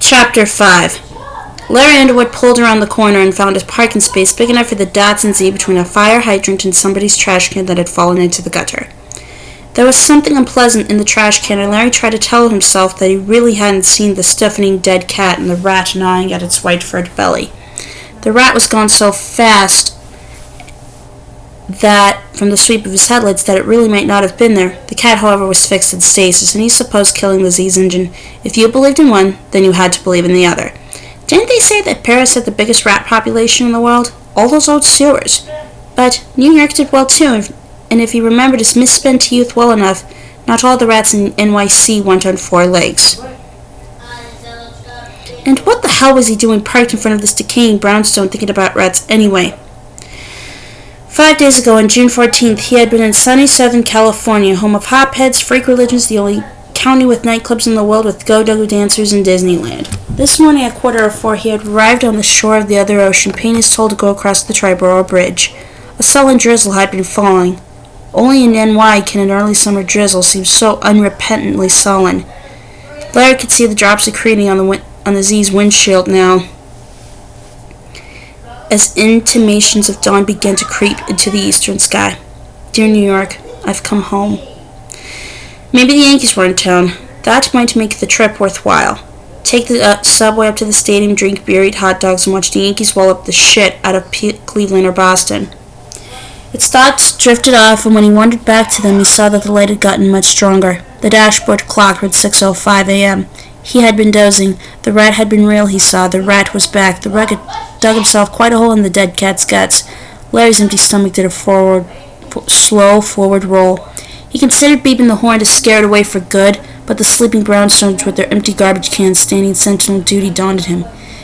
Chapter 5. Larry Underwood pulled around the corner and found a parking space big enough for the Datsun Z between a fire hydrant and somebody's trash can that had fallen into the gutter. There was something unpleasant in the trash can, and Larry tried to tell himself that he really hadn't seen the stiffening dead cat and the rat gnawing at its white furred belly. The rat was gone so fast that, from the sweep of his headlights, that it really might not have been there. The cat, however, was fixed in stasis, and he supposed killing the Z's engine. If you believed in one, then you had to believe in the other. Didn't they say that Paris had the biggest rat population in the world? All those old sewers. But New York did well too, and if he remembered his misspent youth well enough, not all the rats in NYC went on 4 legs. And what the hell was he doing parked in front of this decaying brownstone thinking about rats anyway? 5 days ago, on June 14th, he had been in sunny Southern California, home of hotbeds, freak religions, the only county with nightclubs in the world with go-go dancers and Disneyland. This morning at 4:15, he had arrived on the shore of the other ocean, paying his toll to go across the Triborough Bridge. A sullen drizzle had been falling. Only in NY can an early summer drizzle seem so unrepentantly sullen. Larry could see the drops accreting on the Z's windshield now, as intimations of dawn began to creep into the eastern sky. Dear New York, I've come home. Maybe the Yankees were in town. That might make the trip worthwhile. Take the subway up to the stadium, drink beer, eat hot dogs, and watch the Yankees wallop the shit out of Cleveland or Boston. Its thoughts drifted off, and when he wandered back to them, he saw that the light had gotten much stronger. The dashboard clock read 6:05 a.m. He had been dozing. The rat had been real, he saw. The rat was back. The rat had dug himself quite a hole in the dead cat's guts. Larry's empty stomach did a slow forward roll. He considered beeping the horn to scare it away for good, but the sleeping brownstones with their empty garbage cans standing sentinel duty daunted him.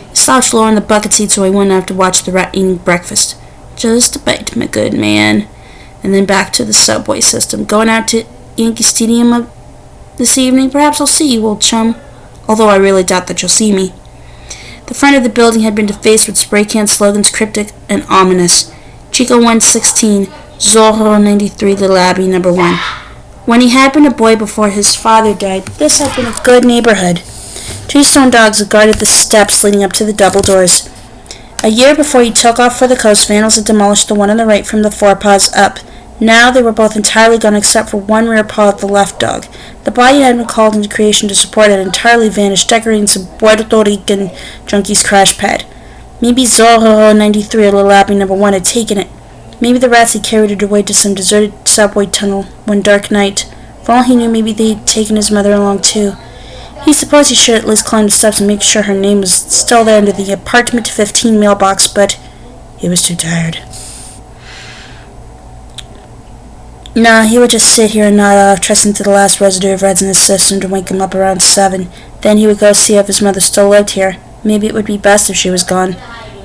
He slouched lower in the bucket seat so he wouldn't have to watch the rat eating breakfast. Just a bite, my good man. And then back to the subway system. Going out to Yankee Stadium this evening? Perhaps I'll see you, old chum. Although I really doubt that you'll see me. The front of the building had been defaced with spray can slogans cryptic and ominous. Chico 116, Zorro 93, Little Abbey number 1. When he had been a boy before his father died, this had been a good neighborhood. 2 stone dogs guarded the steps leading up to the double doors. A year before he took off for the coast, vandals had demolished the one on the right from the forepaws up. Now they were both entirely gone except for one rear paw of the left dog. The body had been called into creation to support it had entirely vanished, decorating some Puerto Rican junkie's crash pad. Maybe Zorro 93 or Little Abbey number 1 had taken it. Maybe the rats had carried it away to some deserted subway tunnel one dark night. For all he knew, maybe they had taken his mother along too. He supposed he should at least climb the steps and make sure her name was still there under the apartment 15 mailbox, but he was too tired. Nah, he would just sit here and nod off, trusting to the last residue of reds in his system to wake him up around 7. Then he would go see if his mother still lived here. Maybe it would be best if she was gone.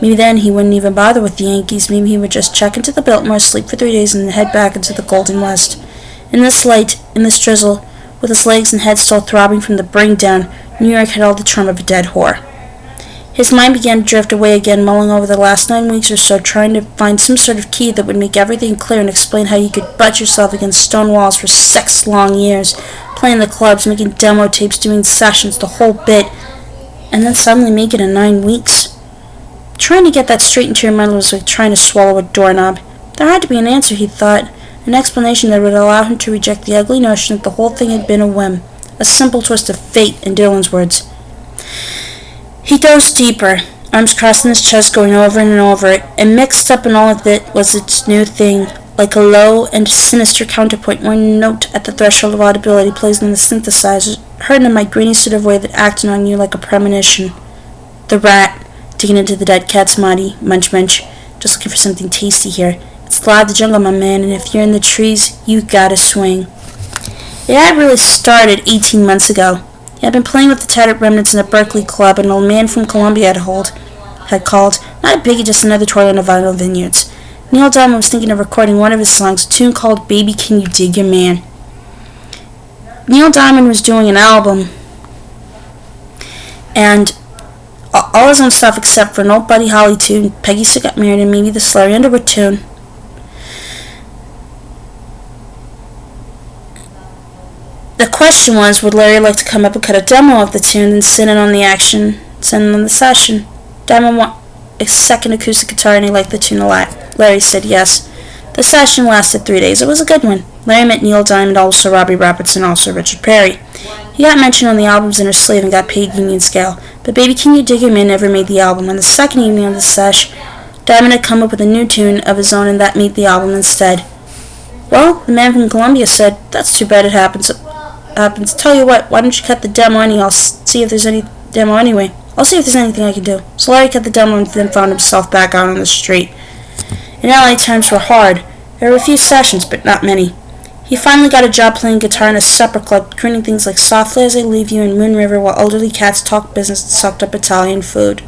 Maybe then he wouldn't even bother with the Yankees. Maybe he would just check into the Biltmore, sleep for 3 days, and then head back into the Golden West. In this light, in this drizzle, with his legs and head still throbbing from the bring down, New York had all the charm of a dead whore. His mind began to drift away again, mulling over the last 9 weeks or so, trying to find some sort of key that would make everything clear and explain how you could butt yourself against stone walls for 6 long years, playing the clubs, making demo tapes, doing sessions, the whole bit, and then suddenly make it in 9 weeks. Trying to get that straight into your mind was like trying to swallow a doorknob. There had to be an answer, he thought, an explanation that would allow him to reject the ugly notion that the whole thing had been a whim, a simple twist of fate, in Dylan's words. He dozed deeper, arms crossed on his chest, going over and over it, and mixed up in all of it was its new thing, like a low and sinister counterpoint where a note at the threshold of audibility plays on the synthesizer, heard in a migraine sort of way that acted on you like a premonition. The rat, digging into the dead cat's body, munch munch, just looking for something tasty here. It's the law of the jungle, my man, and if you're in the trees, you gotta swing. It had really started 18 months ago. He had been playing with the tattered remnants in a Berkeley club, and an old man from Columbia had called, not a biggie, just another toilet of vinyl vineyards. Neil Diamond was thinking of recording one of his songs, a tune called Baby Can You Dig Your Man. Neil Diamond was doing an album, and all his own stuff except for an old Buddy Holly tune, Peggy Sue Got Married, and maybe the Larry Underwood tune. The question was, would Larry like to come up and cut a demo of the tune and sit in on the action Send them the session. Diamond wanted a second acoustic guitar and he liked the tune a lot. Larry said yes. The session lasted 3 days. It was a good one. Larry met Neil Diamond, also Robbie Robertson, also Richard Perry. He got mentioned on the album's Inner Slave and got paid union scale, but Baby Can You Dig Him In never made the album. On the second evening of the sesh, Diamond had come up with a new tune of his own and that made the album instead. Well, the man from Columbia said, that's too bad it happens. Tell you what, why don't you cut the demo anyway? I'll see if there's any demo anyway. I'll see if there's anything I can do. So Larry cut the demo and then found himself back out on the street. In LA, times were hard. There were a few sessions, but not many. He finally got a job playing guitar in a supper club, crooning things like Softly As I Leave You and Moon River while elderly cats talked business and sucked up Italian food.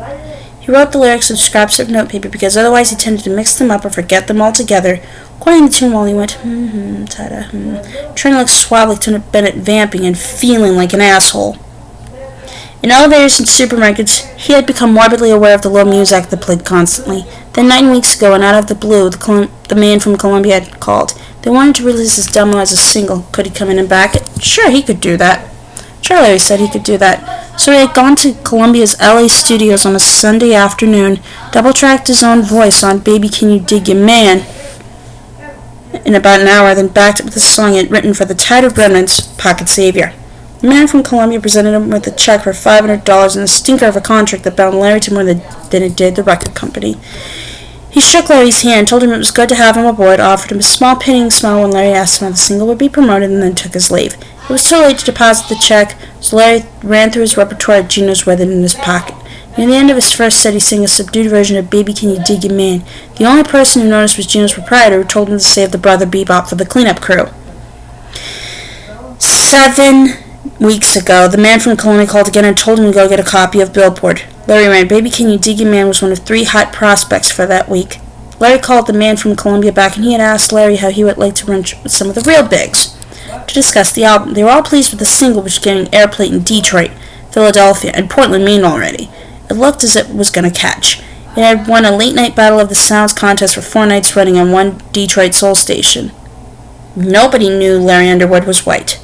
He wrote the lyrics of scraps of notepaper because otherwise he tended to mix them up or forget them altogether, quoting the tune while he went, ta-da, trying to look suave like Lieutenant Bennett vamping and feeling like an asshole. In elevators and supermarkets, he had become morbidly aware of the low music that played constantly. Then 9 weeks ago, and out of the blue, the man from Columbia had called. They wanted to release his demo as a single. Could he come in and back it? Sure, he could do that. Sure, Larry said he could do that. So he had gone to Columbia's LA studios on a Sunday afternoon, double-tracked his own voice on Baby Can You Dig Your Man in about an hour, then backed it with a song he had written for the Tattered Remnants' Pocket Savior. The man from Columbia presented him with a check for $500 and a stinker of a contract that bound Larry to more than it did the record company. He shook Larry's hand, told him it was good to have him aboard, offered him a small pitying smile when Larry asked him how the single would be promoted, and then took his leave. It was too late to deposit the check, so Larry ran through his repertoire of Geno's with it in his pocket. Near the end of his first set, he sang a subdued version of Baby Can You Dig Your Man. The only person who noticed was Geno's proprietor, who told him to save the Brother Bebop for the cleanup crew. 7 weeks ago, the man from Columbia called again and told him to go get a copy of Billboard. Larry ran. Baby Can You Dig Your Man was one of 3 hot prospects for that week. Larry called the man from Columbia back, and he had asked Larry how he would like to run with some of the real bigs to discuss the album. They were all pleased with the single, which was getting airplay in Detroit, Philadelphia, and Portland, Maine already. It looked as if it was going to catch. It had won a late-night Battle of the Sounds contest for 4 nights running on one Detroit soul station. Nobody knew Larry Underwood was white.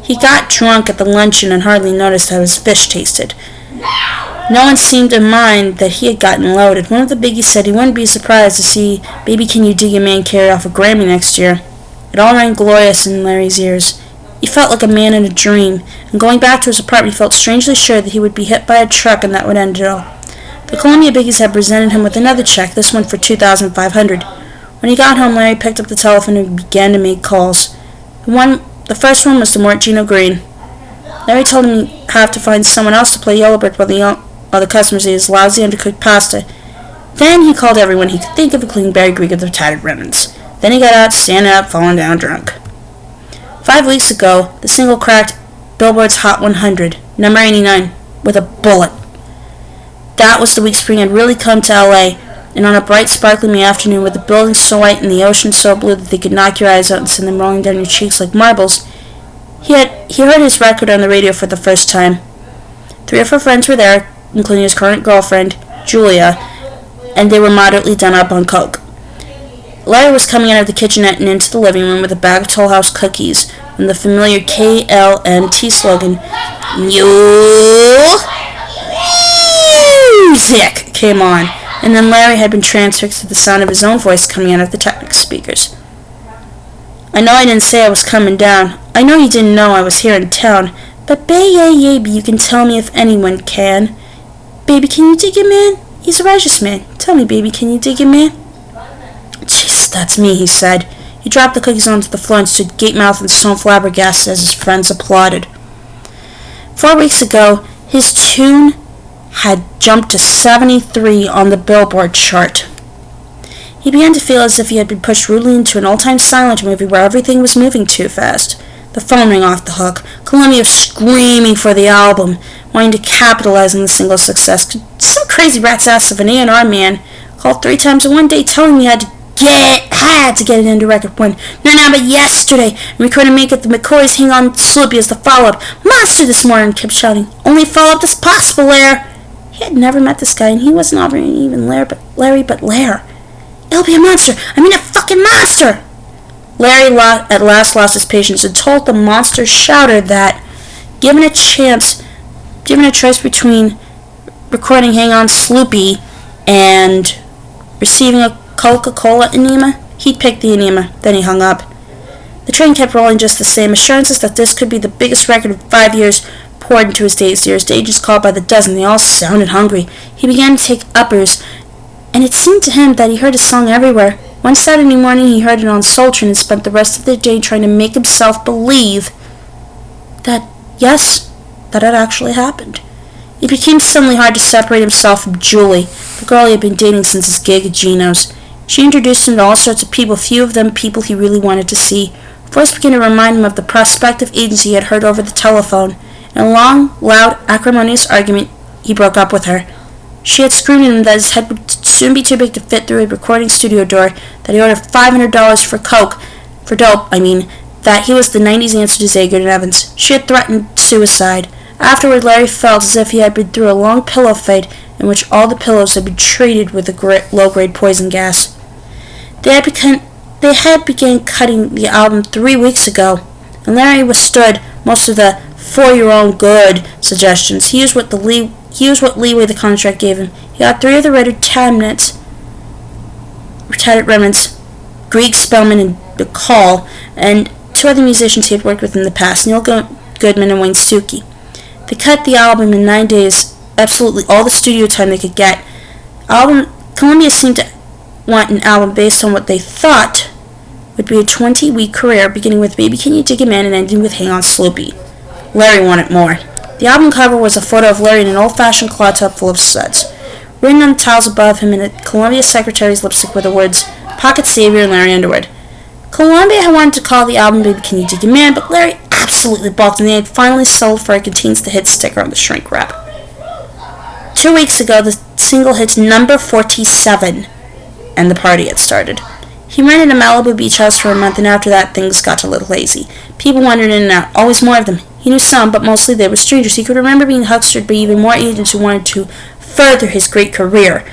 He got drunk at the luncheon and hardly noticed how his fish tasted. No one seemed to mind that he had gotten loaded. One of the biggies said he wouldn't be surprised to see Baby Can You Dig Your Man carry off a Grammy next year. It all rang glorious in Larry's ears. He felt like a man in a dream, and going back to his apartment he felt strangely sure that he would be hit by a truck and that would end it all. The Columbia biggies had presented him with another check, this one for $2,500. When he got home, Larry picked up the telephone and began to make calls. The first one was to Mort Geno Green. Larry told him he'd have to find someone else to play Yellowbird while the customers ate his lousy undercooked pasta. Then he called everyone he could think of, including Barry Grieg of the Tattered Remnants. Then he got out, standing up, falling down drunk. 5 weeks ago, the single cracked Billboard's Hot 100, number 89, with a bullet. That was the week spring had really come to L.A., and on a bright, sparkling May afternoon with the buildings so white and the ocean so blue that they could knock your eyes out and send them rolling down your cheeks like marbles, he heard his record on the radio for the first time. 3 or 4 friends were there, including his current girlfriend, Julia, and they were moderately done up on coke. Larry was coming out of the kitchenette and into the living room with a bag of Toll House cookies when the familiar KLNT slogan, Music, came on, and then Larry had been transfixed to the sound of his own voice coming out of the Technics speakers. I know I didn't say I was coming down. I know you didn't know I was here in town, but baby, you can tell me if anyone can. Baby, can you dig your man? He's a righteous man. Tell me, baby, can you dig your man? Jesus, that's me, he said. He dropped the cookies onto the floor and stood gape-mouthed and so flabbergasted as his friends applauded. 4 weeks ago, his tune had jumped to 73 on the Billboard chart. He began to feel as if he had been pushed rudely into an old-time silent movie where everything was moving too fast. The phone rang off the hook. Columbia screaming for the album, wanting to capitalize on the single's success. Some crazy rat's ass of an A&R man called 3 times in one day telling me I had to get it into record 1. No, but yesterday. And we couldn't make it. The McCoys hang on Sloopy as the follow-up. Monster this morning, kept shouting. Only follow-up that's possible, Lair. He had never met this guy, and he wasn't offering even Larry, but Lair. It'll be a monster. I mean a fucking monster! Larry at last lost his patience and told the monster shouter that, given a choice between recording Hang On Sloopy and receiving a Coca-Cola enema, he'd picked the enema, then he hung up. The train kept rolling just the same. Assurances that this could be the biggest record in 5 years poured into his dazed ears. Agents called by the dozen. They all sounded hungry. He began to take uppers, and it seemed to him that he heard his song everywhere. One Saturday morning he heard it on Sultran and spent the rest of the day trying to make himself believe that, yes, that had actually happened. It became suddenly hard to separate himself from Julie, the girl he had been dating since his gig at Gino's. She introduced him to all sorts of people, few of them people he really wanted to see. Her voice began to remind him of the prospective agency he had heard over the telephone. In a long, loud, acrimonious argument, he broke up with her. She had screamed at him that his head would soon be too big to fit through a recording studio door, that he ordered $500 for dope, that he was the 90s answer to Zager and Evans. She had threatened suicide. Afterward, Larry felt as if he had been through a long pillow fight in which all the pillows had been treated with a low-grade poison gas. They had begun cutting the album 3 weeks ago, and Larry withstood most of the for-your-own-good suggestions. He used what leeway the contract gave him. He got 3 of the retired remnants, Greg Spellman and McCall, and 2 other musicians he had worked with in the past, Neil Goodman and Wayne Stuckey. They cut the album in 9 days, absolutely all the studio time they could get. Columbia seemed to want an album based on what they thought would be a 20-week career, beginning with Baby Can You Dig a Man and ending with Hang On Sloopy. Larry wanted more. The album cover was a photo of Larry in an old-fashioned claw tub full of suds. Written on the tiles above him in a Columbia secretary's lipstick were the words, Pocket Savior and Larry Underwood. Columbia had wanted to call the album Baby Can You Dig a Man, but Larry absolutely balked, and they had finally settled for a Contains the Hit sticker on the shrink wrap. 2 weeks ago, the single hit number 47, and the party had started. He rented a Malibu beach house for a month, and after that, things got a little lazy. People wandered in and out, always more of them. He knew some, but mostly they were strangers. He could remember being huckstered by even more agents who wanted to further his great career.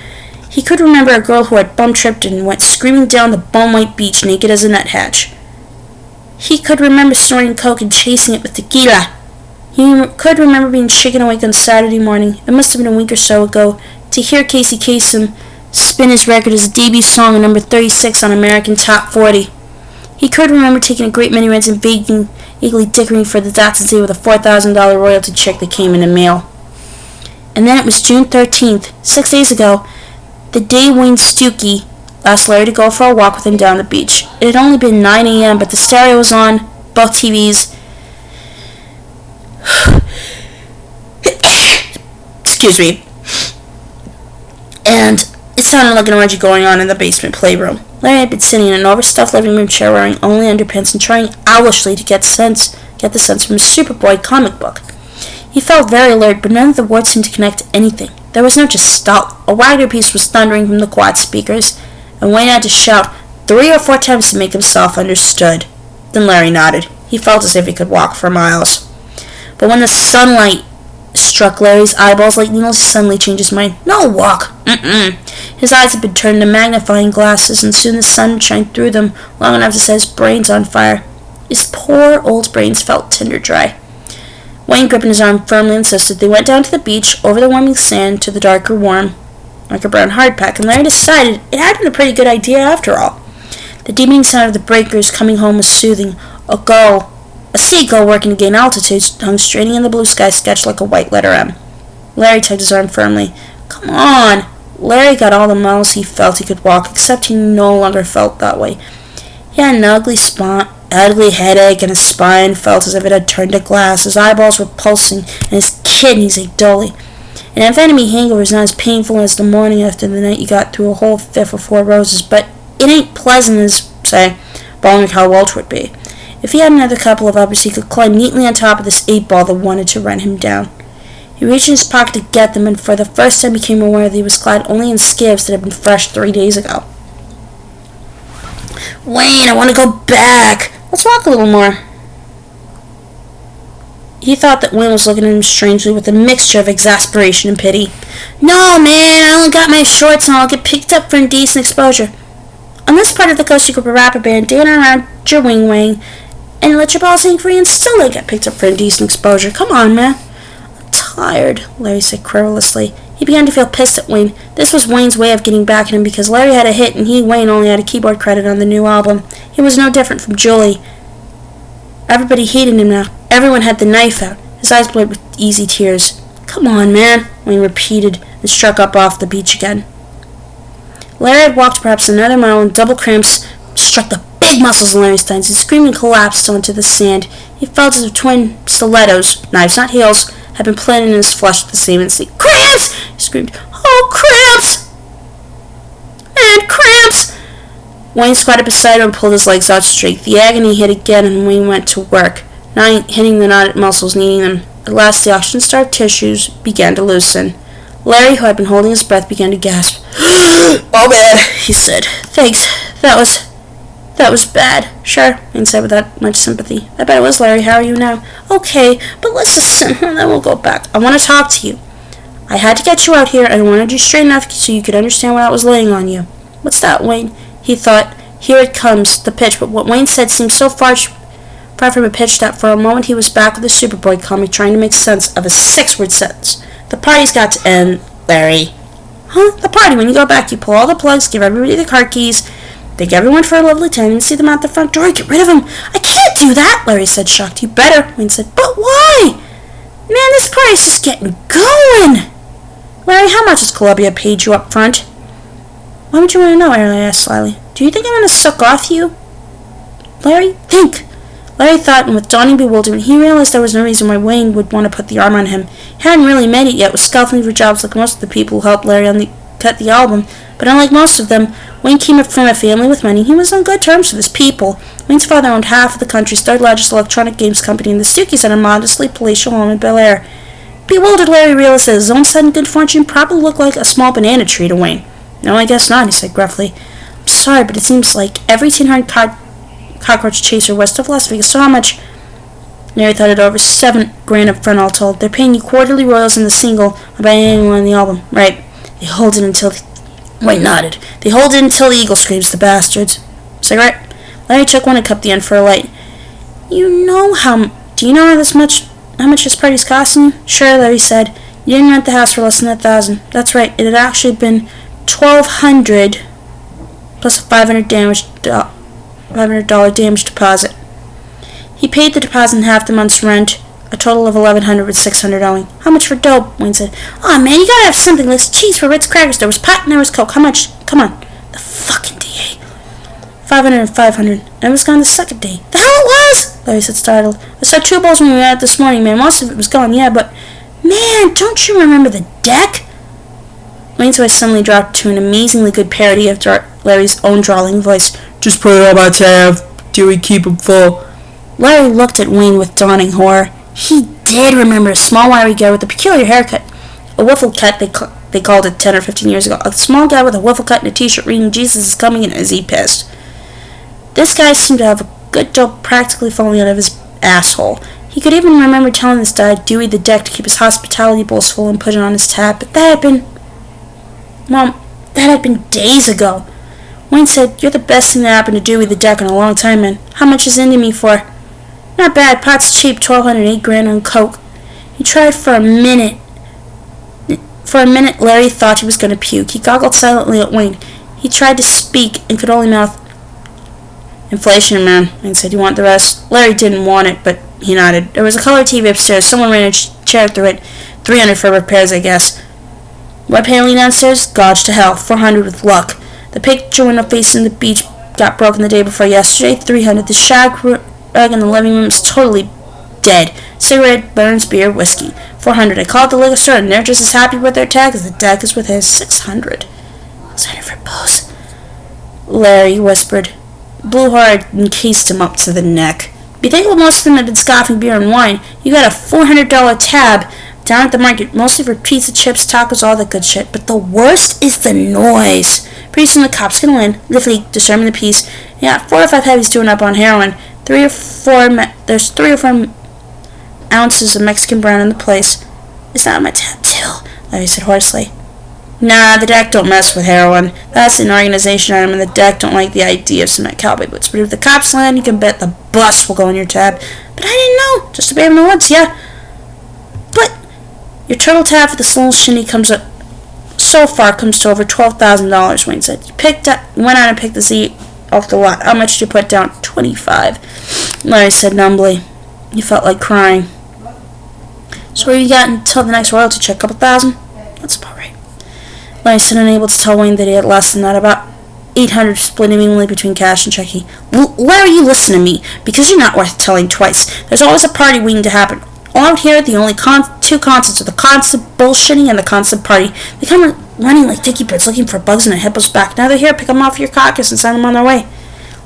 He could remember a girl who had bum-tripped and went screaming down the bone-white beach naked as a nuthatch. He could remember snorting coke and chasing it with tequila. He could remember being shaken awake on Saturday morning, it must have been a week or so ago, to hear Casey Kasem spin his record as a debut song at number 36 on American Top 40. He could remember taking a great many rides and vaguely dickering for the doctor's day with a $4,000 royalty check that came in the mail. And then it was June 13th, 6 days ago, the day Wayne Stuckey asked Larry to go for a walk with him down the beach. It had only been 9 a.m., but the stereo was on, both TVs. Excuse me. And it sounded like an orgy going on in the basement playroom. Larry had been sitting in an overstuffed living room chair wearing only underpants and trying owlishly to get the sense from his Superboy comic book. He felt very alert, but none of the words seemed to connect to anything. There was no gestalt. A Wagner piece was thundering from the quad speakers, and Wayne had to shout 3 or 4 times to make himself understood. Then Larry nodded. He felt as if he could walk for miles. But when the sunlight struck Larry's eyeballs like needles, he suddenly changed his mind. No walk. His eyes had been turned into magnifying glasses, and soon the sun shined through them long enough to set his brains on fire. His poor old brains felt tinder dry. Wayne, gripping his arm firmly, insisted. They went down to the beach, over the warming sand, to the darker brown hardpack, and Larry decided it had been a pretty good idea after all. The deepening sound of the breakers coming home was soothing. A seagull working to gain altitude hung straining in the blue sky, sketched like a white letter M. Larry tugged his arm firmly. Come on! Larry got all the miles he felt he could walk, except he no longer felt that way. He had an ugly headache, and his spine felt as if it had turned to glass. His eyeballs were pulsing, and his kidneys ached dully. An amphetamine hangover is not as painful as the morning after the night you got through a whole fifth of 4 roses, but it ain't pleasant as, say, Bowling Cal Welch would be. If he had another couple of uppers, he could climb neatly on top of this 8-ball that wanted to run him down. He reached in his pocket to get them, and for the first time became aware that he was clad only in skivs that had been fresh 3 days ago. Wayne, I want to go back. Let's walk a little more. He thought that Wayne was looking at him strangely with a mixture of exasperation and pity. No, man, I only got my shorts and I'll get picked up for indecent exposure. On this part of the coast, you could wrap a bandana around your wing and let your balls hang free and still they get picked up for indecent exposure. Come on, man. I'm tired, Larry said querulously. He He began to feel pissed at Wayne. This was Wayne's way of getting back at him because Larry had a hit and he, Wayne, only had a keyboard credit on the new album. He was no different from Julie. Everybody hated him now. Everyone had the knife out. His eyes blurred with easy tears. "Come on, man," Wayne repeated and struck up off the beach again. Larry had walked perhaps another mile and double cramps struck the big muscles in Larry's thighs. He screamed and collapsed onto the sand. He felt as if twin stilettos, knives not heels, had been planted in his flesh with the same instinct. "Cramps!" he screamed. "Oh, cramps! Man, cramps!" Wayne squatted beside him and pulled his legs out straight. The agony hit again and Wayne went to work, hitting the knotted muscles, kneading them. At last the oxygen-starved tissues began to loosen. Larry, who had been holding his breath, began to gasp. "Oh, bad," he said. "Thanks. That was bad." "Sure," Wayne said without much sympathy. "I bet it was, Larry. How are you now?" "Okay, but let's listen, and then we'll go back. I want to talk to you. I had to get you out here, and I wanted you straight enough so you could understand what I was laying on you." "What's that, Wayne?" He thought, "Here it comes, the pitch," but what Wayne said seemed so far from a pitch that for a moment he was back with the Superboy comic trying to make sense of a 6-word sentence. "The party's got to end, Larry." "Huh? The party. When you go back, you pull all the plugs, give everybody the car keys, thank everyone for a lovely time, and see them out the front door. Get rid of them." "I can't do that," Larry said, shocked. "You better," Wayne said. "But why? Man, this party's just getting going." "Larry, how much has Columbia paid you up front?" "Why would you want to know?" Larry asked slyly. "Do you think I'm going to suck off you?" "Larry, think." Larry thought, and with dawning bewilderment, he realized there was no reason why Wayne would want to put the arm on him. He hadn't really made it yet, was scouting for jobs like most of the people who helped Larry cut the album, but unlike most of them, Wayne came from a family with money. He was on good terms with his people. Wayne's father owned half of the country's third-largest electronic games company, and the Stukeys had a modestly palatial home in Bel Air. Bewildered, Larry realized that his own sudden good fortune probably looked like a small banana tree to Wayne. "No, I guess not," he said gruffly. "I'm sorry, but it seems like every tin-horn cockroach chaser west of Las Vegas. So how much?" Larry thought it over. $7,000 up front, all told. "They're paying you quarterly royals in the single by anyone on the album." "Right. They hold it until..." Wayne nodded. "They hold it until the eagle screams, the bastards." "Cigarette?" Larry took one and cupped the end for a light. Do you know how much this party's costing you?" "Sure," Larry said. "You didn't rent the house for less than $1,000. That's right. It had actually been $1,200 plus a $500 damage deposit." He paid the deposit in half the month's rent, a total of $1,100 with $600 owing. "How much for dope?" Wayne said. "Aw, man, you gotta have something. Like cheese for Ritz crackers. There was pot and there was coke. How much? Come on." "The fucking DA." 500 and 500. And it was gone the second day. "The hell it was?" Larry said, startled. "I saw 2 bowls when we were out this morning, man. Most of it was gone, yeah, but... Man, don't you remember the deck?" Wayne's voice suddenly dropped to an amazingly good parody of Larry's own drawling voice. "Just put it on my tab. Dewey, keep him full." Larry looked at Wayne with dawning horror. He did remember a small, wiry guy with a peculiar haircut. A wiffle cut, they called it 10 or 15 years ago. A small guy with a wiffle cut and a t-shirt reading "Jesus is coming" and "Is he pissed?" This guy seemed to have a good dope practically falling out of his asshole. He could even remember telling this guy, Dewey the Deck, to keep his hospitality bowls full and put it on his tab, but that had been days ago. Wayne said, "You're the best thing that happened to Dewey the Deck in a long time, man. How much is into me for?" "Not bad. Pot's cheap. $1,200, $8,000 on coke." He tried for a minute. For a minute, Larry thought he was going to puke. He goggled silently at Wayne. He tried to speak and could only mouth, "Inflation, man," Wayne said. "You want the rest?" Larry didn't want it, but he nodded. There was a color TV upstairs. Someone ran a chair through it. $300 for repairs, I guess. Web paneling downstairs? Gosh to hell. $400 with luck. The picture window facing the beach got broken the day before yesterday. $300. The shag rug in the living room is totally dead. Cigarette, burns, beer, whiskey. $400. I called the liquor store and they're just as happy with their tag as the deck is with his. $600. Sign it for booze, Larry whispered. Blue hard and cased him up to the neck. Be thankful most of them have been scoffing beer and wine. You got a $400 tab down at the market, mostly for pizza, chips, tacos, all that good shit. But the worst is the noise. Pretty soon the cops can win. Liffey disturbing the peace. Yeah, 4 or 5 heavies doing up on heroin. There's 3 or 4 ounces of Mexican brown in the place. Is that on my tab too? Larry said hoarsely. Nah, the deck don't mess with heroin. That's an organization item, and the deck don't like the idea of cement cowboy boots. But if the cops land, you can bet the bus will go in your tab. But I didn't know. Just a bear in the woods, yeah. But your turtle tab for the little shinny comes up so far comes to over $12,000, Wayne said. You went out and picked the Z off the lot. How much did you put down? 25. Larry said numbly. He felt like crying. So where you got until the next royalty check? Couple thousand? That's about right. Larry said, unable to tell Wayne that he had less than that, about 800 split evenly between cash and checking. Larry, you listen to me, because you're not worth telling twice. There's always a party waiting to happen. All out here, the only two constants are the constant bullshitting and the constant party. They come running like dicky birds looking for bugs in a hippo's back. Now they're here, pick them off your carcass and send them on their way.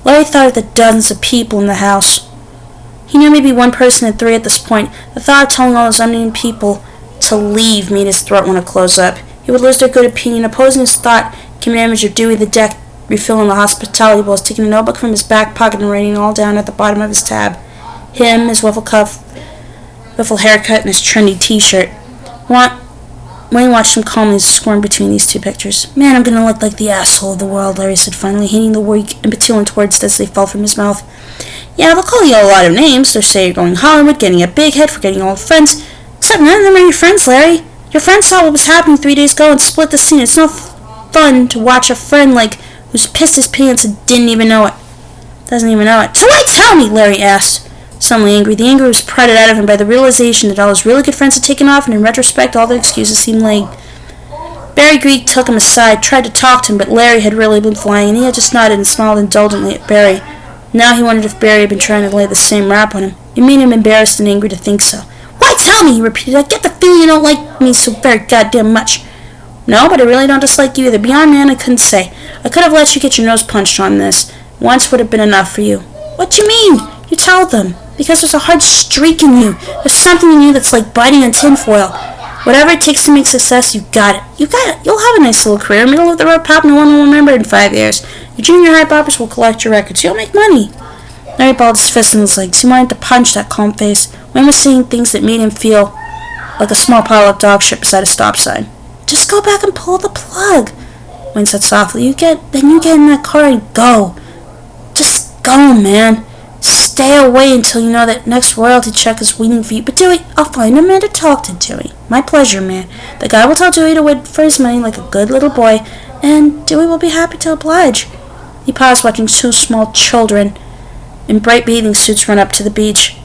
Larry thought of the dozens of people in the house. He knew maybe one person in 3 at this point. The thought of telling all those unnamed people to leave made his throat want to close up. He would lose their good opinion. Opposing his thought came an image of Dewey the deck, refilling the hospitality bowls, taking a notebook from his back pocket and writing it all down at the bottom of his tab. Him, his wiffle haircut, and his trendy t-shirt. Wayne watched him calmly squirm between these two pictures. Man, I'm gonna look like the asshole of the world, Larry said finally, hating the weak and petulant words as they fell from his mouth. Yeah, they'll call you a lot of names. They'll say you're going Hollywood, getting a big head, forgetting old friends. Except none of them are your friends, Larry. Your friends saw what was happening 3 days ago and split the scene. It's no fun to watch a friend who's pissed his pants and doesn't even know it. So why tell me? Larry asked, suddenly angry. The anger was prodded out of him by the realization that all his really good friends had taken off, and in retrospect all their excuses seemed lame. Barry Greek took him aside, tried to talk to him, but Larry had really been flying, and he had just nodded and smiled indulgently at Barry. Now he wondered if Barry had been trying to lay the same rap on him. It made him embarrassed and angry to think so. Why tell me? He repeated. I get the feeling you don't like me so very goddamn much. No, but I really don't dislike you either. Beyond man, I couldn't say. I could have let you get your nose punched on this. Once would have been enough for you. What do you mean? You tell them. Because there's a hard streak in you. There's something in you that's like biting on tinfoil. Whatever it takes to make success, you got it. You got it. You'll have a nice little career. Middle of the road pop, no one will remember it in 5 years. Your junior high boppers will collect your records. You'll make money. Larry balled his fist in his legs. He wanted to punch that calm face. Wayne was saying things that made him feel like a small pile of dog shit beside a stop sign. Just go back and pull the plug, Wayne said softly. You get in that car and go. Just go, man. Stay away until you know that next royalty check is waiting for you. But Dewey, I'll find a man to talk to, Dewey. My pleasure, man. The guy will tell Dewey to wait for his money like a good little boy, and Dewey will be happy to oblige. He paused, watching 2 small children in bright bathing suits run up the beach.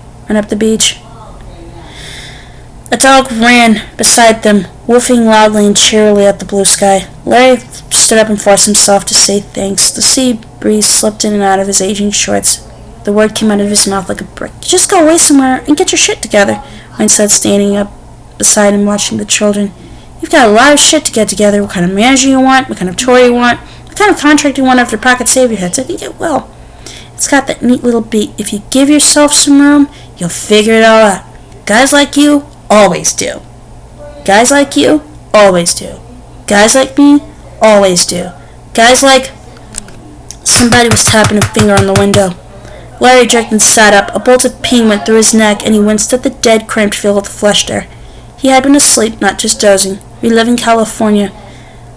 A dog ran beside them, woofing loudly and cheerily at the blue sky. Larry stood up and forced himself to say thanks. The sea breeze slipped in and out of his aging shorts. The word came out of his mouth like a brick. Just go away somewhere and get your shit together, Wayne said, standing up beside him, watching the children. You've got a lot of shit to get together. What kind of manager you want, what kind of tour you want, what kind of contract you want after pocket savior heads. I think it will. It's got that neat little beat. If you give yourself some room, you'll figure it all out. Guys like you always do. Guys like you always do. Guys like me always do. Guys like... Somebody was tapping a finger on the window. Larry jerked and sat up. A bolt of pain went through his neck, and he winced at the dead, cramped feel of the flesh there. He had been asleep, not just dozing, reliving California.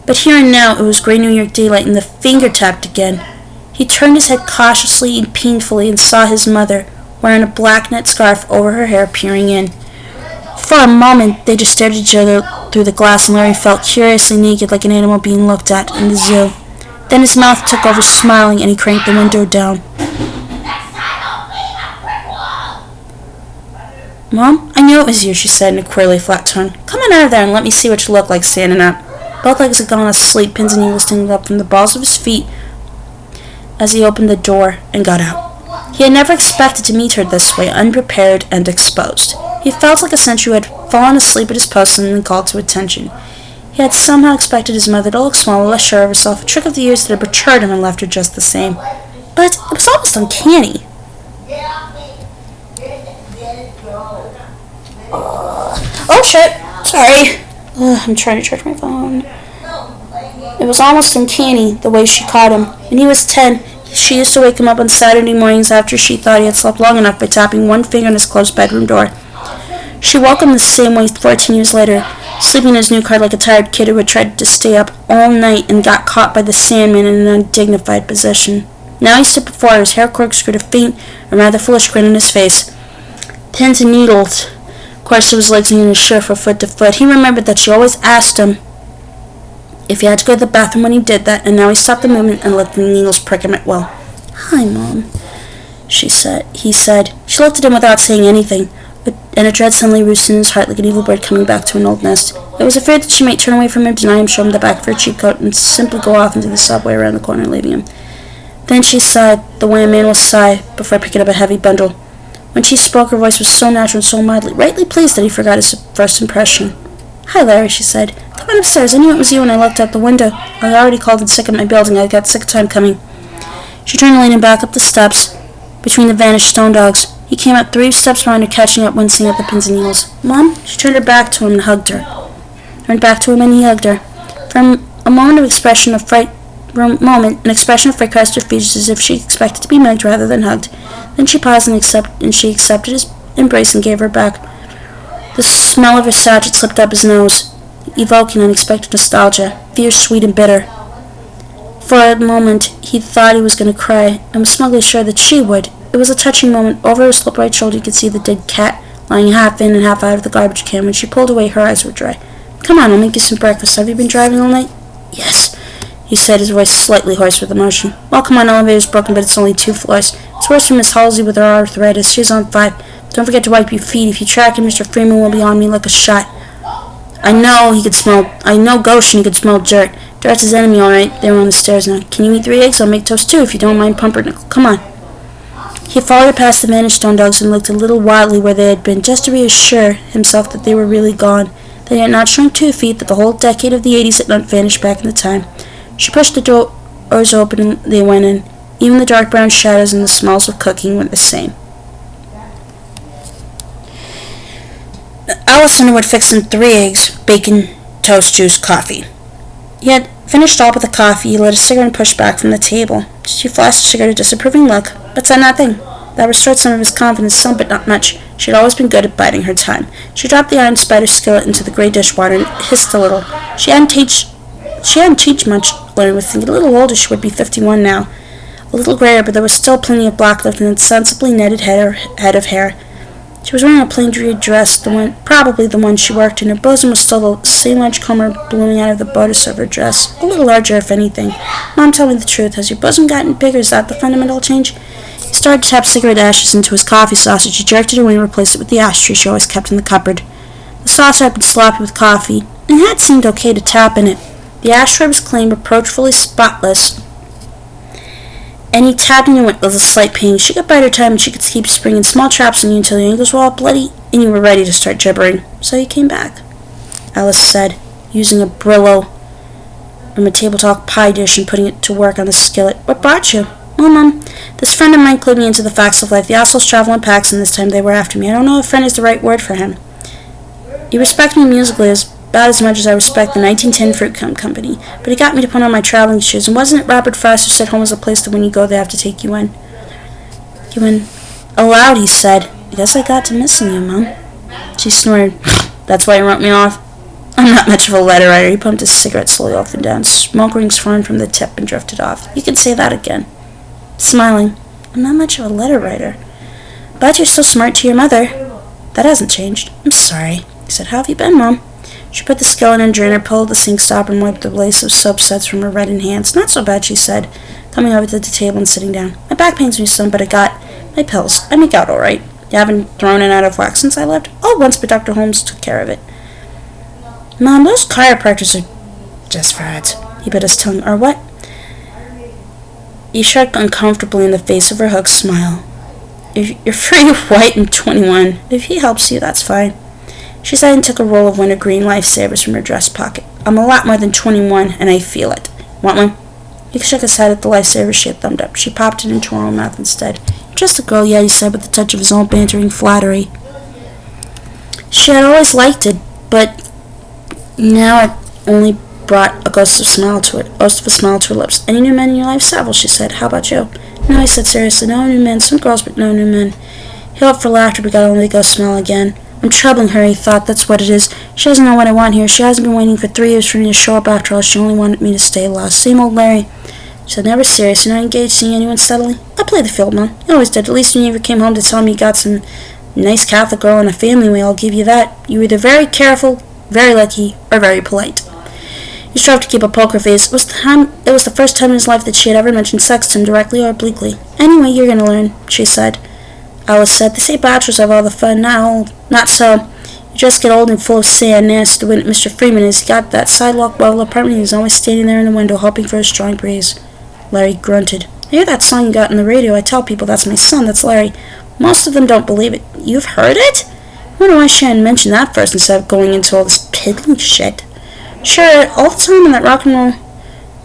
But here and now it was gray New York daylight, and the finger tapped again. He turned his head cautiously and painfully and saw his mother, wearing a black net scarf over her hair, peering in. For a moment they just stared at each other through the glass, and Larry felt curiously naked like an animal being looked at in the zoo. Then his mouth took over smiling, and he cranked the window down. Mom, I knew it was you, she said in a queerly flat tone. Come on out of there and let me see what you look like standing up. Both legs had gone asleep, pins and needles hanging up from the balls of his feet as he opened the door and got out. He had never expected to meet her this way, unprepared and exposed. He felt like a sentry who had fallen asleep at his post and then called to attention. He had somehow expected his mother to look smaller, less sure of herself, a trick of the years that had betrayed him and left her just the same. But it was almost uncanny. Oh shit, sorry. I'm trying to charge my phone. It was almost uncanny, the way she caught him. When he was 10, she used to wake him up on Saturday mornings after she thought he had slept long enough by tapping one finger on his closed bedroom door. She woke him the same way 14 years later, sleeping in his new car like a tired kid who had tried to stay up all night and got caught by the Sandman in an undignified position. Now he stood before her, his hair corkscrewed, a faint and rather foolish grin on his face. Pins and needles coursed through his legs and in his shirt from foot to foot. He remembered that she always asked him if he had to go to the bathroom when he did that, and now he stopped the movement and let the needles prick him at will. "Hi, Mom," he said. She looked at him without saying anything, and a dread suddenly roosted in his heart like an evil bird coming back to an old nest. It was afraid that she might turn away from him, deny him, show him the back of her cheap coat, and simply go off into the subway around the corner, leaving him. Then she sighed, the way a man will sigh before picking up a heavy bundle. When she spoke, her voice was so natural and so mildly, rightly pleased that he forgot his first impression. "Hi, Larry," she said. "Come on upstairs. I knew it was you when I looked out the window. I already called in sick at my building. I got sick of time coming." She turned to lean him back up the steps between the vanished stone dogs. He came up 3 steps around her, catching up, wincing at the pins and needles. "Mom?" She turned her back to him and hugged her. He hugged her. For a moment, an expression of fright crossed her features as if she expected to be mugged rather than hugged. Then she paused and she accepted his embrace and gave her back. The smell of her sachet slipped up his nose, evoking unexpected nostalgia, fierce, sweet, and bitter. For a moment, he thought he was going to cry, and was smugly sure that she would. It was a touching moment. Over her slip right shoulder, you could see the dead cat lying half in and half out of the garbage can. When she pulled away, her eyes were dry. "Come on, I'll make you some breakfast. Have you been driving all night?" "Yes," he said, his voice slightly hoarse with emotion. "Well, come on, elevator's broken, but it's only 2 floors. It's worse for Miss Halsey with her arthritis. She's on 5. Don't forget to wipe your feet. If you track him, Mr. Freeman will be on me like a shot. I know Goshen, he could smell dirt. Dirt's his enemy, all right." They were on the stairs now. "Can you eat 3 eggs? I'll make toast too, if you don't mind, Pumpernickel. Come on." He followed her past the vanished stone dogs and looked a little wildly where they had been, just to reassure himself that they were really gone. They had not shrunk 2 feet, that the whole decade of the 80s had not vanished back in the time. She pushed the doors open and they went in. Even the dark brown shadows and the smells of cooking were the same. Alice Underwood fixed in 3 eggs, bacon, toast, juice, coffee. He had finished all but the coffee. He lit a cigarette and pushed back from the table. She flashed the cigarette a disapproving look, but said nothing. That restored some of his confidence, some but not much. She had always been good at biding her time. She dropped the iron spider skillet into the gray dishwater and hissed a little. She hadn't teached much, Larry was thinking. A little older, she would be 51 now. A little grayer, but there was still plenty of black left in its sensibly netted head of hair. She was wearing a plain tweed dress, probably the one she worked in. Her bosom was still the same large comber blooming out of the bodice of her dress, a little larger if anything. "Mom, tell me the truth. Has your bosom gotten bigger? Is that the fundamental change?" He started to tap cigarette ashes into his coffee saucer. She jerked it away and replaced it with the ashtray she always kept in the cupboard. The saucer had been sloppy with coffee, and had seemed okay to tap in it. The ashtray was clean, reproachfully spotless, and he tapped into it with a slight pain. She could bide her time, and she could keep springing small traps on you until your ankles were all bloody and you were ready to start gibbering. "So you came back," Alice said, using a Brillo from a tabletop pie dish and putting it to work on the skillet. "What brought you?" "Well, Mom, this friend of mine clued me into the facts of life. The assholes travel in packs, and this time they were after me. I don't know if friend is the right word for him. He respects me musically about as much as I respect the 1910 Fruit Company, but he got me to put on my traveling shoes, and wasn't it Robert Frost who said home was a place that when you go they have to take you in?" Aloud, he said, "I guess I got to missing you, Mom." She snorted. "That's why you wrote me off?" "I'm not much of a letter writer." He pumped his cigarette slowly up and down. Smoke rings formed from the tip and drifted off. "You can say that again." Smiling. "I'm not much of a letter writer. But you're so smart to your mother. That hasn't changed." "I'm sorry," he said. "How have you been, Mom?" She put the skillet in a drainer, pulled the sink stopper, and wiped the lace of soap suds from her reddened hands. "Not so bad," she said, coming over to the table and sitting down. "My back pains me some, but I got my pills. I make out all right. You haven't thrown it out of whack since I left?" "Oh, once, but Dr. Holmes took care of it." "Mom, those chiropractors are just fads." He bit his tongue. "Or what?" He shrugged uncomfortably in the face of her hooked smile. "You're free, white, and 21. If he helps you, that's fine." She sighed and took a roll of wintergreen lifesavers from her dress pocket. "I'm a lot more than 21, and I feel it. Want one?" He shook his head at the lifesaver she had thumbed up. She popped it into her own mouth instead. "You're just a girl yet," he said, with a touch of his own bantering flattery. She had always liked it, but now it only brought a ghost of a smile to her lips. "Any new men in your life?" "Several," she said. "How about you?" "No," he said seriously. "No new men. Some girls, but no new men." He hoped for laughter, but got only the ghost smile again. "I'm troubling her," he thought. "That's what it is. She doesn't know what I want here. She hasn't been waiting for 3 years for me to show up after all. She only wanted me to stay lost. Same old Larry." She said, "Never serious. You're not engaged, seeing anyone steadily?" "I play the field, Mom. You always did. At least when you ever came home to tell me you got some nice Catholic girl and a family way, I'll give you that. You were either very careful, very lucky, or very polite." He strove to keep a poker face. It was the first time in his life that she had ever mentioned sex to him directly or obliquely. Anyway, you're going to learn, she said. Alice said, they say bachelors have all the fun. Not so. You just get old and full of sand, nasty to win at Mr. Freeman as he got that sidewalk well apartment and he's always standing there in the window hoping for a strong breeze. Larry grunted. I hear that song you got on the radio. I tell people that's my son, that's Larry. Most of them don't believe it. You've heard it? I wonder why Shannon mentioned that first instead of going into all this piddling shit. Sure, all the time on that rock and roll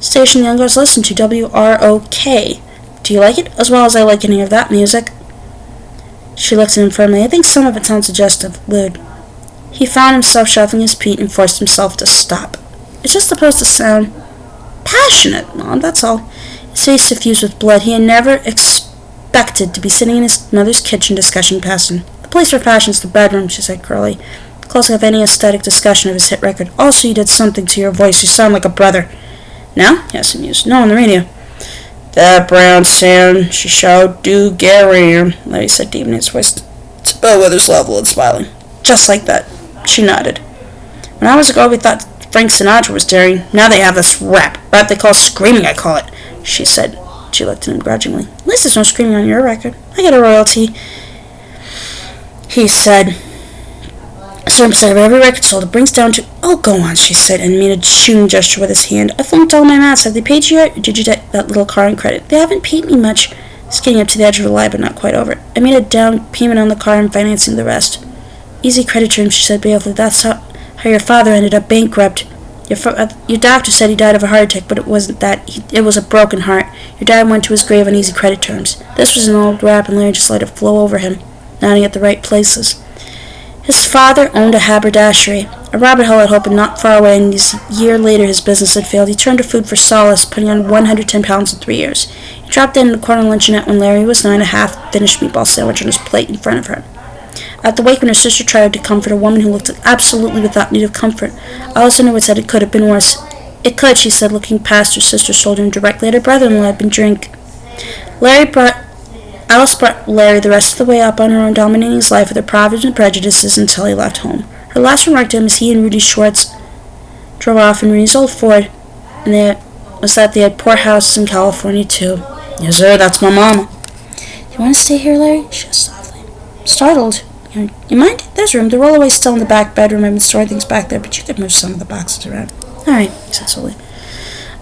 station the young girls listen to, WROK. Do you like it? As well as I like any of that music. She looked at him firmly. I think some of it sounds suggestive, lewd. He found himself shuffling his feet and forced himself to stop. It's just supposed to sound passionate, Mom, that's all. His face suffused with blood. He had never expected to be sitting in his mother's kitchen discussing passion. The place for passion's the bedroom, she said curly. Close of any aesthetic discussion of his hit record. Also, you did something to your voice. You sound like a brother. Now? Yes, he mused. No, on the radio. That brown sand, she shouted, do Gary, Larry said, deep in his voice. It's Bellwether's level and smiling. Just like that. She nodded. When I was a girl, we thought Frank Sinatra was daring. Now they have this rap. Rap they call screaming, I call it, she said. She looked at him grudgingly. At least there's no screaming on your record. I get a royalty. He said, some percent of every record sold. It brings down to... Oh, go on, she said, and made a shooting gesture with his hand. I flunked all my maths. Have they paid you yet? Or did you get that little car on credit? They haven't paid me much. Skating up to the edge of the line, but not quite over it. I made a down payment on the car and financing the rest. Easy credit terms, she said balefully. That's how your father ended up bankrupt. Your doctor said he died of a heart attack, but it wasn't that. It was a broken heart. Your dad went to his grave on easy credit terms. This was an old rap, and Larry just let it flow over him, nodding at the right places. His father owned a haberdashery. A Robert Hill had opened not far away, and a year later his business had failed. He turned to food for solace, putting on 110 pounds in 3 years. He dropped in the corner luncheonette when Larry was 9 and a half, finished meatball sandwich on his plate in front of her. At the wake, when her sister tried to comfort a woman who looked absolutely without need of comfort, Alice underwood said it could have been worse. It could, she said, looking past her sister's shoulder and directly at her brother-in-law had been drink. Alice brought Larry the rest of the way up on her own, dominating his life with her provisions and prejudices until he left home. Her last remark to him as he and Rudy Schwartz drove off in Rudy's old Ford, and was that they had poor houses in California, too. Yes, sir, that's my mama. Do you want to stay here, Larry? She asked softly. Startled. You mind? There's room. The rollaway's still in the back bedroom. I've been storing things back there, but you could move some of the boxes around. All right, he said slowly.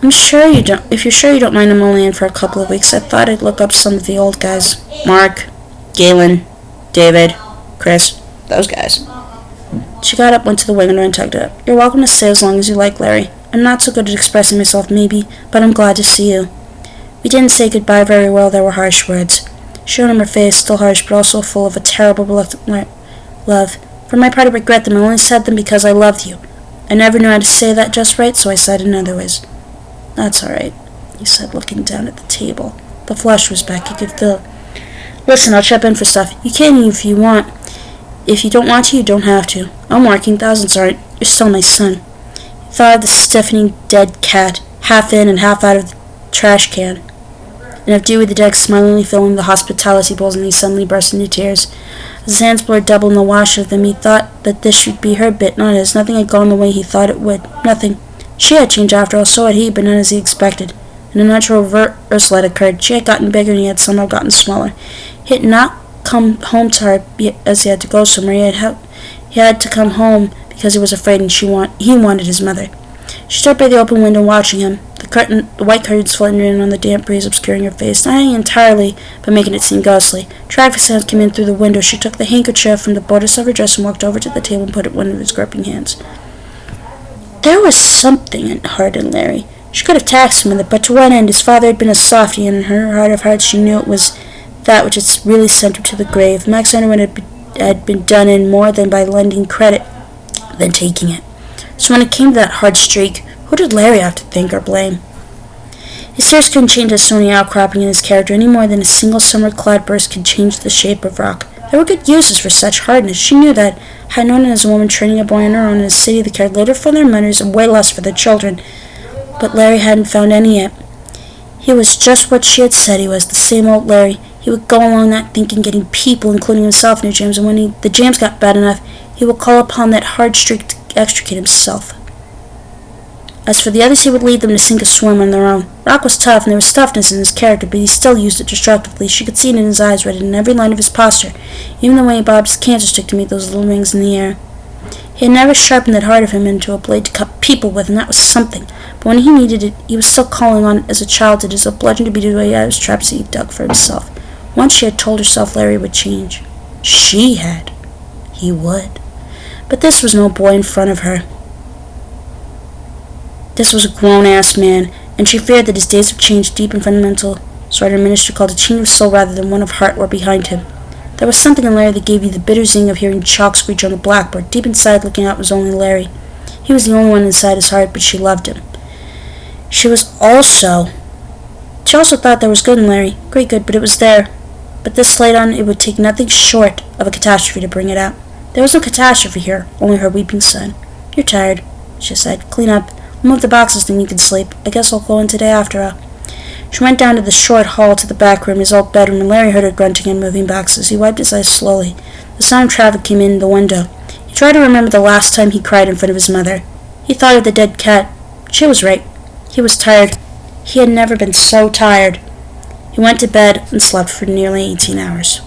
I'm sure you don't. If you're sure you don't mind, I'm only in for a couple of weeks. I thought I'd look up some of the old guys. Mark, Galen, David, Chris, those guys. She got up, went to the window, and tugged it up. You're welcome to stay as long as you like, Larry. I'm not so good at expressing myself, maybe, but I'm glad to see you. We didn't say goodbye very well. There were harsh words. She showed him her face, still harsh, but also full of a terrible reluctant love. For my part, I regret them. I only said them because I loved you. I never knew how to say that just right, so I said it in other ways. That's all right, he said, looking down at the table. The flush was back. He could feel. Listen, I'll chip in for stuff. You can if you want. If you don't want to, you don't have to. I'm working. Thousands aren't. You're still my son. He thought of the stiffening dead cat, half in and half out of the trash can, and of Dewey the Duck smilingly filling the hospitality bowls, and he suddenly burst into tears. As his hands blurred double in the wash of them, he thought that this should be her bit, not his. Nothing had gone the way he thought it would. Nothing. She had changed after all, so had he, but not as he expected. An unnatural reversal had occurred. She had gotten bigger, and he had somehow gotten smaller. He had not come home to her as he had to go somewhere. He had to come home because he was afraid, and he wanted his mother. She stood by the open window watching him, the white curtains fluttering on the damp breeze obscuring her face, not hanging entirely, but making it seem ghostly. Traffic sounds came in through the window. She took the handkerchief from the bodice of her dress and walked over to the table and put it in one of his gripping hands. There was something hard in Larry. She could have taxed him with it, but to what end? His father had been a softy, and in her heart of hearts she knew it was that which had really sent her to the grave. Max Underwood had been done in more than by lending credit than taking it. So when it came to that hard streak, who did Larry have to thank or blame? His tears couldn't change a stony outcropping in his character any more than a single summer cloudburst could change the shape of rock. There were good uses for such hardness. She knew that, had known it as a woman training a boy on her own in a city that cared little for their mothers and way less for their children. But Larry hadn't found any yet. He was just what she had said he was, the same old Larry. He would go along that thinking, getting people, including himself, near jams, and when the jams got bad enough, he would call upon that hard streak to extricate himself. As for the others, he would leave them to sink or swim on their own. Rock was tough, and there was toughness in his character, but he still used it destructively. She could see it in his eyes, read it in every line of his posture, even the way he bobbed his cancer stick to meet those little rings in the air. He had never sharpened that heart of him into a blade to cut people with, and that was something. But when he needed it, he was still calling on it as a child did, as a bludgeon to beat his way out of his traps he dug for himself. Once she had told herself Larry would change. She had. He would. But this was no boy in front of her. This was a grown-ass man, and she feared that his days of change, deep and fundamental, so our minister called a change of soul rather than one of heart, were behind him. There was something in Larry that gave you the bitter zing of hearing chalk screech on the blackboard. Deep inside, looking out, was only Larry. He was the only one inside his heart, but she loved him. She also thought there was good in Larry. Great good, but it was there. But this light on it would take nothing short of a catastrophe to bring it out. There was no catastrophe here, only her weeping son. "You're tired," she said. "Clean up. We'll move the boxes, then you can sleep. I guess I'll go in today after all." She went down to the short hall to the back room, his old bedroom, and Larry heard her grunting and moving boxes. He wiped his eyes slowly. The sound of traffic came in the window. He tried to remember the last time he cried in front of his mother. He thought of the dead cat. She was right. He was tired. He had never been so tired. He went to bed and slept for nearly 18 hours.